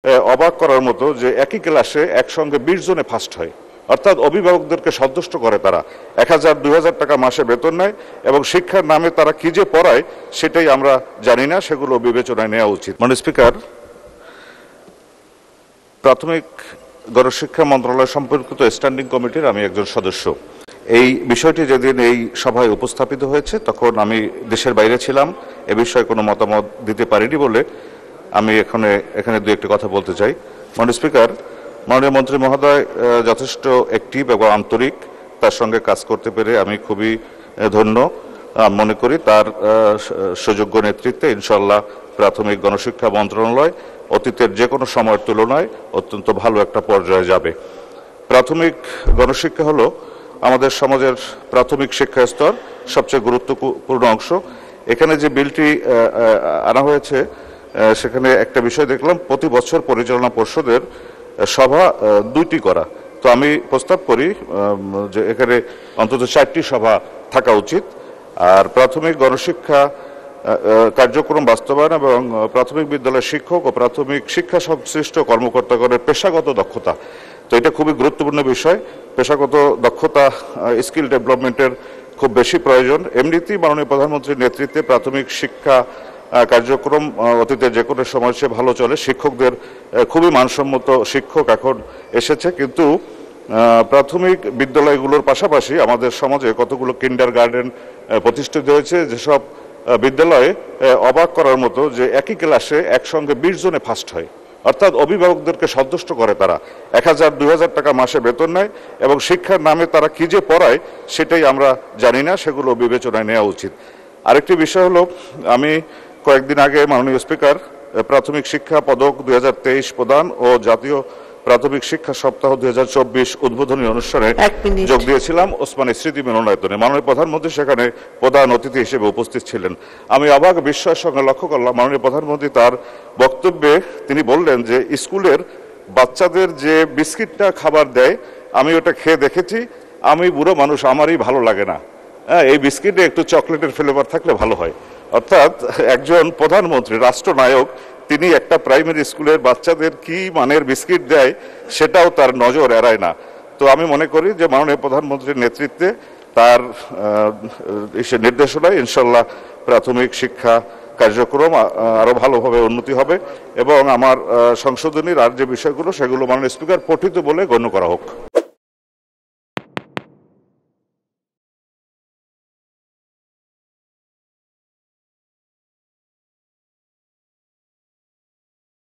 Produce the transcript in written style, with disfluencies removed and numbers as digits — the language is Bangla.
অবাক করার মতো যে একই ক্লাসে একসঙ্গে 20 জনে ফার্স্ট হয়, অর্থাৎ অভিভাবকদেরকে সন্তুষ্ট করে তারা 1000-2000 টাকা মাসে বেতন নেয় এবং শিক্ষার নামে তারা কি যে পড়ায় সেটাই আমরা জানি না, সেগুলো বিবেচনায় নেওয়া উচিত। মাননীয় স্পিকার, প্রাথমিক গণশিক্ষা মন্ত্রণালয় সম্পর্কিত স্ট্যান্ডিং কমিটির আমি একজন সদস্য। এই বিষয়টি যেদিন এই সভায় উপস্থাপিত হয়েছে তখন আমি দেশের বাইরে ছিলাম, এ বিষয়ে কোনো মতামত দিতে পারিনি বলে আমি এখানে দু একটি কথা বলতে চাই। মাননীয় স্পিকার, মাননীয় মন্ত্রী মহোদয় যথেষ্ট অ্যাক্টিভ এবং আন্তরিক, তার সঙ্গে কাজ করতে পেরে আমি খুবই ধন্য মনে করি। তার সুযোগ্য নেতৃত্বে ইনশাআল্লাহ প্রাথমিক গণশিক্ষা মন্ত্রণালয় অতীতের যে কোনো সময়ের তুলনায় অত্যন্ত ভালো একটা পর্যায়ে যাবে। প্রাথমিক গণশিক্ষা হলো আমাদের সমাজের প্রাথমিক শিক্ষা স্তর, সবচেয়ে গুরুত্বপূর্ণ অংশ। এখানে যে বিলটি আনা হয়েছে সেখানে একটা বিষয় দেখলাম, প্রতি বছর পরিচালনা পর্ষদের সভা 2টি করা। তো আমি প্রস্তাব করি যে এখানে অন্তত 4টি সভা থাকা উচিত। আর প্রাথমিক গণশিক্ষা কার্যক্রম বাস্তবায়ন এবং প্রাথমিক বিদ্যালয়ের শিক্ষক ও প্রাথমিক শিক্ষা সংশ্লিষ্ট কর্মকর্তাগণের পেশাগত দক্ষতা, তো এটা খুবই গুরুত্বপূর্ণ বিষয়। পেশাগত দক্ষতা, স্কিল ডেভেলপমেন্টের খুব বেশি প্রয়োজন। এমনিতেই মাননীয় প্রধানমন্ত্রীর নেতৃত্বে প্রাথমিক শিক্ষা কার্যক্রম অতীতের যে কোনো সময় সে ভালো চলে। শিক্ষকদের খুবই মানসম্মত শিক্ষক এখন এসেছে, কিন্তু প্রাথমিক বিদ্যালয়গুলোর পাশাপাশি আমাদের সমাজে কতগুলো কিন্ডার গার্ডেন প্রতিষ্ঠিত হয়েছে, যেসব বিদ্যালয়ে অবাক করার মতো যে একই ক্লাসে একসঙ্গে 20 জনে ফার্স্ট হয়, অর্থাৎ অভিভাবকদেরকে সন্তুষ্ট করে তারা 1000-2000 টাকা মাসে বেতন নেয় এবং শিক্ষার নামে তারা কি যে পড়ায় সেটাই আমরা জানি না, সেগুলো বিবেচনায় নেওয়া উচিত। আরেকটি বিষয় হলো, আমি কয়েকদিন আগে মাননীয় স্পিকার প্রাথমিক শিক্ষা পদক 2023 প্রদান ও জাতীয় প্রাথমিক শিক্ষা সপ্তাহ 2024 উদ্বোধনী অনুষ্ঠানে যোগ দিয়েছিলাম ওসমানী স্মৃতি মিলনায়তনে। মাননীয় প্রধানমন্ত্রী সেখানে প্রধান অতিথি হিসেবে উপস্থিত ছিলেন। আমি অবাক বিস্ময়ের সঙ্গে লক্ষ্য করলাম, মাননীয় প্রধানমন্ত্রী তার বক্তব্যে তিনি বললেন যে স্কুলের বাচ্চাদের যে বিস্কিটটা খাবার দেয় আমি ওটা খেয়ে দেখেছি, আমি বুড়ো মানুষ, আমারই ভালো লাগে না, এই বিস্কিটে একটু চকলেটের ফ্লেভার থাকলে ভালো হয়। অর্থাৎ একজন প্রধানমন্ত্রী, রাষ্ট্রনায়ক, তিনি একটা প্রাইমারি স্কুলের বাচ্চাদের কি মানের বিস্কিট দেয় সেটাও তার নজর এড়ায় না। তো আমি মনে করি যে মাননীয় প্রধানমন্ত্রীর নেতৃত্বে তার নির্দেশনায় ইনশাল্লাহ প্রাথমিক শিক্ষা কার্যক্রম আরো ভালোভাবে উন্নতি হবে এবং আমার সংশোধনীর আর যে বিষয়গুলো সেগুলো মাননীয় স্পিকার পঠিত বলে গণ্য করা হোক।